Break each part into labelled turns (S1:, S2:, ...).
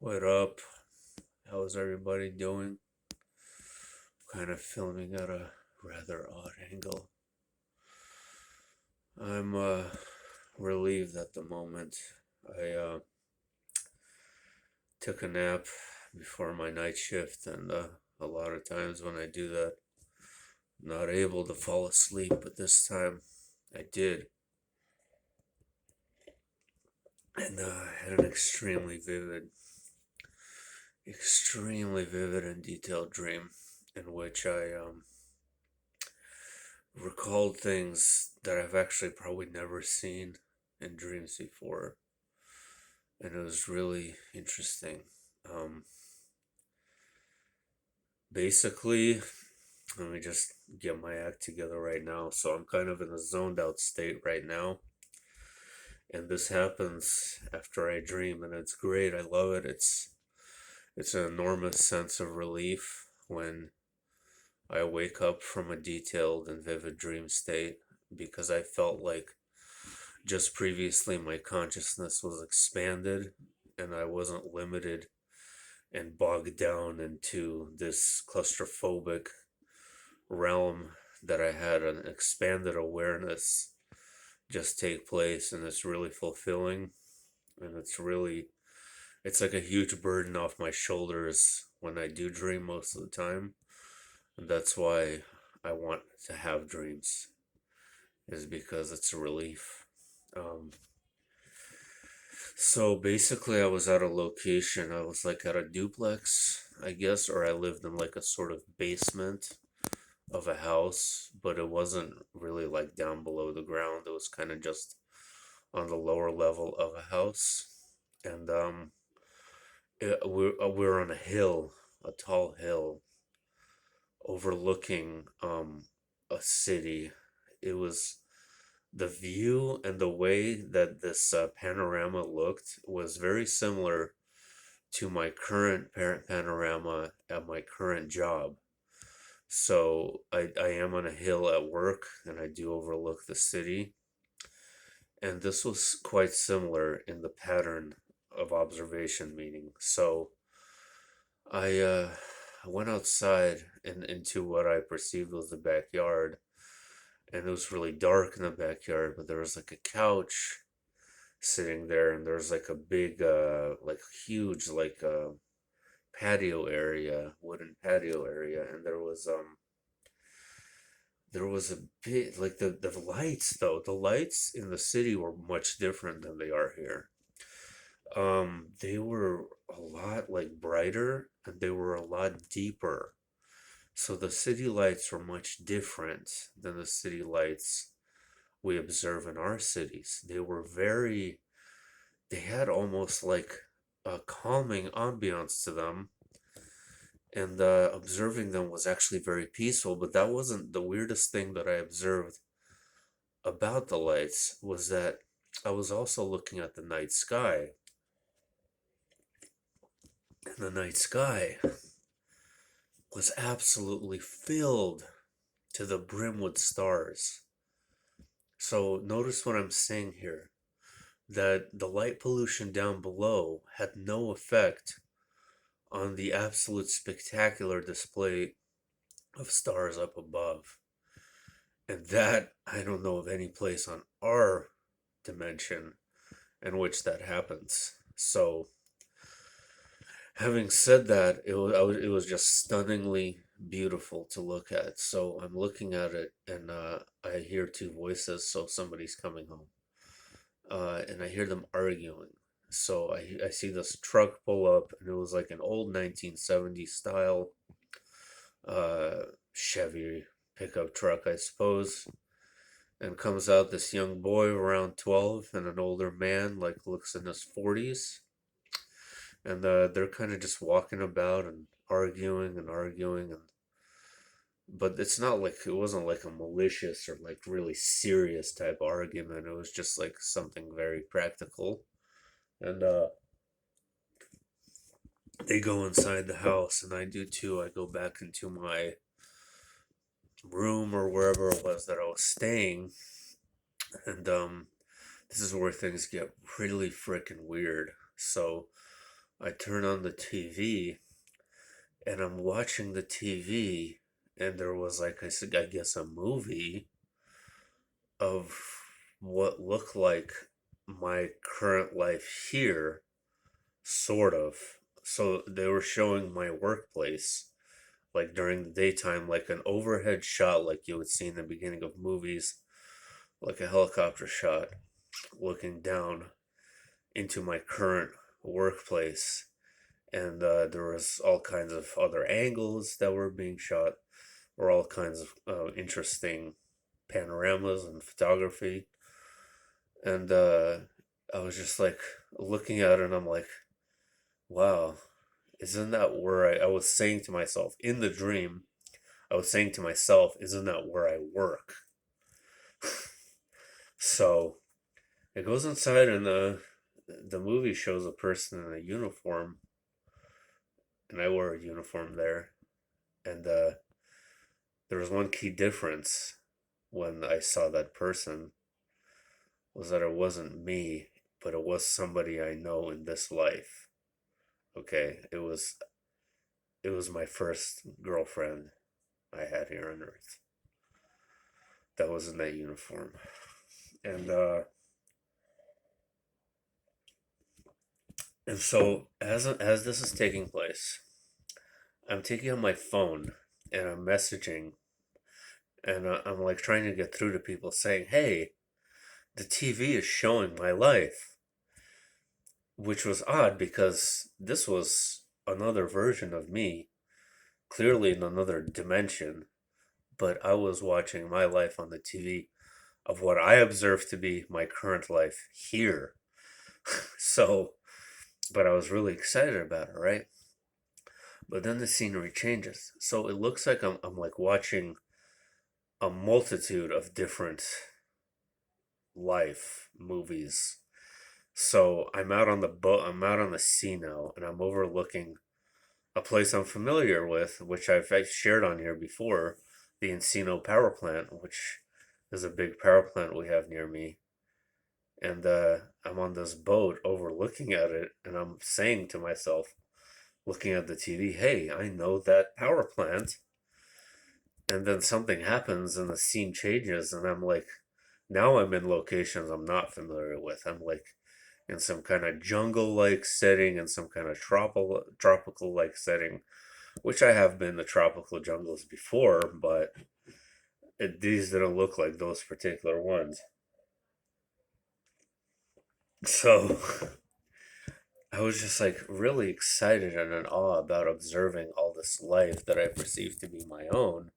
S1: What up? How's everybody doing? Kind of filming at a rather odd angle. I'm relieved at the moment. I took a nap before my night shift, and a lot of times when I do that, I'm not able to fall asleep, but this time I did. And I had an extremely vivid and detailed dream in which I recalled things that I've actually probably never seen in dreams before, and it was really interesting. Um, Basically, let me just get my act together right now. So I'm kind of in a zoned out state right now, and this happens after I dream, and it's great. I love it. It's an enormous sense of relief when I wake up from a detailed and vivid dream state because I felt like just previously my consciousness was expanded and I wasn't limited and bogged down into this claustrophobic realm, that I had an expanded awareness just take place, and it's really fulfilling, and it's like a huge burden off my shoulders when I do dream most of the time. And that's why I want to have dreams, is because it's a relief. um, So basically, I was at a location. I was like at a duplex, I guess, or I lived in like a sort of basement of a house, but it wasn't really like down below the ground. It was kind of just on the lower level of a house. And we're on a hill, a tall hill, overlooking a city. It was the view and the way that this panorama looked was very similar to my current panorama at my current job. So I am on a hill at work and I do overlook the city. And this was quite similar in the pattern of observation, meaning. So I went outside and into what I perceived was the backyard. And it was really dark in the backyard, but there was like a couch sitting there, and there's like a big, like huge, like patio area, wooden patio area, and there was a bit like the lights, though. The lights in the city were much different than they are here. They were a lot like brighter and they were a lot deeper. So the city lights were much different than the city lights we observe in our cities. They had almost like a calming ambiance to them, and observing them was actually very peaceful. But that wasn't the weirdest thing that I observed about the lights, was that I was also looking at the night sky. And the night sky was absolutely filled to the brim with stars. So notice what I'm saying here, that the light pollution down below had no effect on the absolute spectacular display of stars up above. And that, I don't know of any place on our dimension in which that happens. So, having said that, it was just stunningly beautiful to look at. So I'm looking at it, and I hear two voices. So somebody's coming home, and I hear them arguing. So I see this truck pull up, and it was like an old 1970s style uh, Chevy pickup truck, I suppose. And comes out this young boy around 12 and an older man, like looks in his 40s. And they're kind of just walking about and arguing. And but it's not like, it wasn't like a malicious or like really serious type argument. It was just like something very practical. And they go inside the house, and I do too. I go back into my room or wherever it was that I was staying, and this is where things get really freaking weird. So I turn on the TV and I'm watching the TV, and there was like I said, I guess a movie of what looked like my current life here, sort of. So they were showing my workplace, like during the daytime, like an overhead shot, like you would see in the beginning of movies, like a helicopter shot, looking down into my current workplace. And there was all kinds of other angles that were being shot, or all kinds of interesting panoramas and photography. And I was just like looking at it, and I'm like, wow, isn't that where I was saying to myself in the dream, I was saying to myself, isn't that where I work? So it goes inside, and the movie shows a person in a uniform, and I wore a uniform there. And there was one key difference when I saw that person, was that it wasn't me, but it was somebody I know in this life. Okay, it was my first girlfriend I had here on Earth. That was in that uniform, and so as this is taking place, I'm taking out my phone and I'm messaging, and I'm like trying to get through to people, saying, "Hey, the TV is showing my life," which was odd because this was another version of me, clearly in another dimension, but I was watching my life on the TV of what I observed to be my current life here. So, but I was really excited about it, right? But then the scenery changes. So it looks like I'm like watching a multitude of different life movies. So I'm out on the boat, I'm out on the sea now, and I'm overlooking a place I'm familiar with, which I've shared on here before, the Encino Power Plant, which is a big power plant we have near me. And I'm on this boat overlooking at it, and I'm saying to myself, looking at the TV, hey, I know that power plant. And then something happens and the scene changes, and I'm like, now I'm in locations I'm not familiar with. I'm like in some kind of jungle like setting, and some kind of tropical like setting, which I have been to tropical jungles before, but these didn't look like those particular ones. So I was just like really excited and in awe about observing all this life that I perceive to be my own,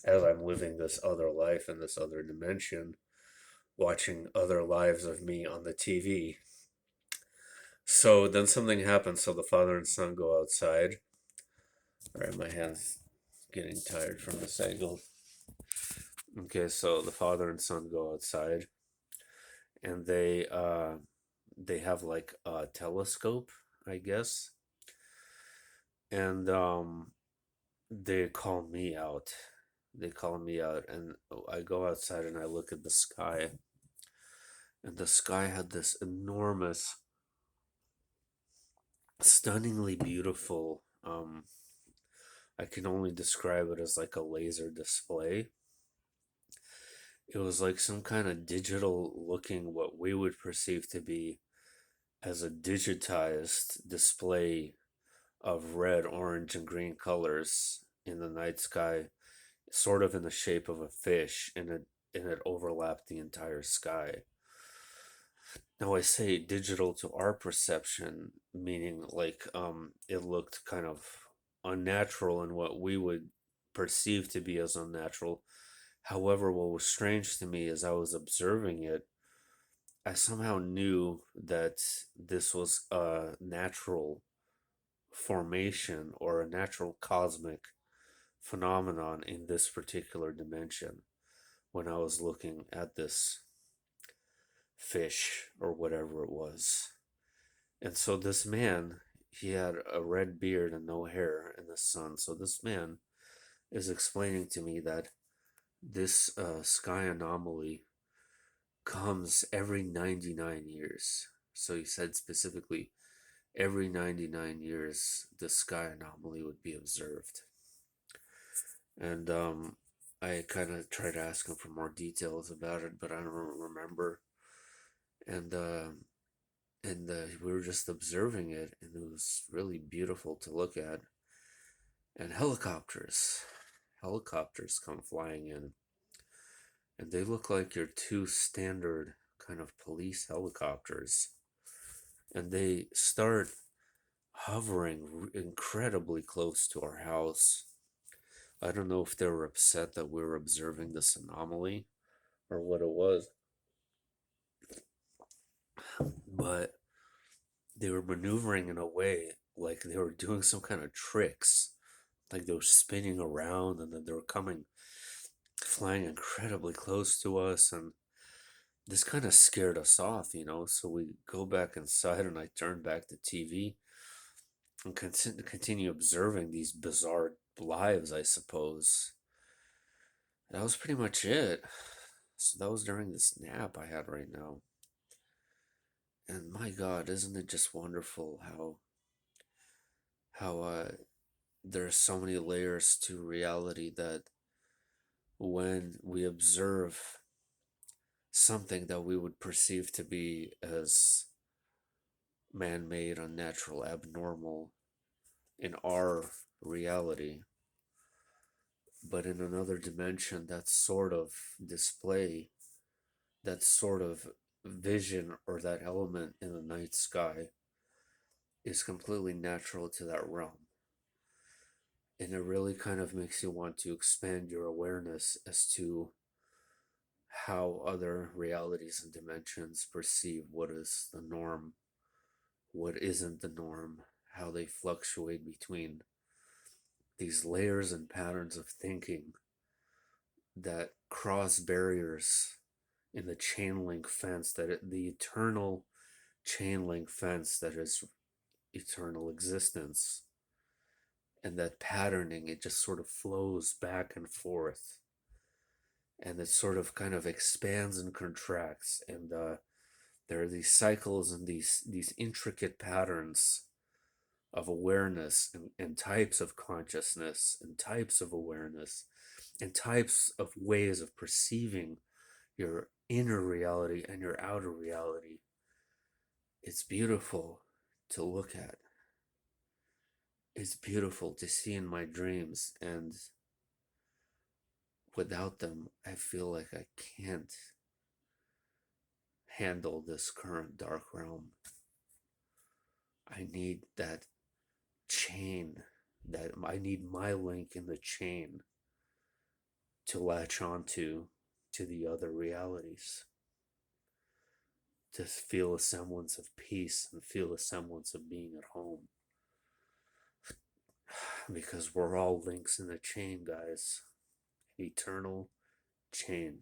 S1: as I'm living this other life in this other dimension, watching other lives of me on the TV. So then something happens. So the father and son go outside. All right, my hand's getting tired from this angle. Okay, so the father and son go outside, and they have like a telescope, I guess, and they call me out. They call me out, and I go outside and I look at the sky, and the sky had this enormous, stunningly beautiful. I can only describe it as like a laser display. It was like some kind of digital looking, what we would perceive to be as a digitized display of red, orange, and green colors in the night sky, sort of in the shape of a fish, and it overlapped the entire sky. Now I say digital to our perception, meaning like it looked kind of unnatural in what we would perceive to be as unnatural. However, what was strange to me as I was observing it, I somehow knew that this was a natural formation or a natural cosmic phenomenon in this particular dimension when I was looking at this fish or whatever it was. And so this man, he had a red beard and no hair in the sun. So this man is explaining to me that this sky anomaly comes every 99 years. So he said specifically every 99 years the sky anomaly would be observed. And I kind of tried to ask him for more details about it, but I don't remember. And we were just observing it, and it was really beautiful to look at. And helicopters come flying in, and they look like your two standard kind of police helicopters, and they start hovering incredibly close to our house. I don't know if they were upset that we were observing this anomaly or what it was, but they were maneuvering in a way like they were doing some kind of tricks. Like they were spinning around and then they were coming, flying incredibly close to us. And this kind of scared us off, you know? So we go back inside and I turn back the TV and continue observing these bizarre lives, I suppose. That was pretty much it. So that was during this nap I had right now. And my God, isn't it just wonderful how there are so many layers to reality that when we observe something that we would perceive to be as man-made, unnatural, abnormal in our reality, but in another dimension, that sort of display, that sort of vision or that element in the night sky is completely natural to that realm. And it really kind of makes you want to expand your awareness as to how other realities and dimensions perceive what is the norm, what isn't the norm, how they fluctuate between these layers and patterns of thinking that cross barriers in the chain link fence, the eternal chain link fence that is eternal existence. And that patterning, it just sort of flows back and forth, and it sort of kind of expands and contracts. And there are these cycles and these intricate patterns of awareness and types of consciousness and types of awareness and types of ways of perceiving your inner reality and your outer reality. It's beautiful to look at. It's beautiful to see in my dreams, and without them, I feel like I can't handle this current dark realm. I need that chain, that I need my link in the chain to latch onto to the other realities, to feel a semblance of peace and feel a semblance of being at home. Because we're all links in the chain, guys. Eternal chain.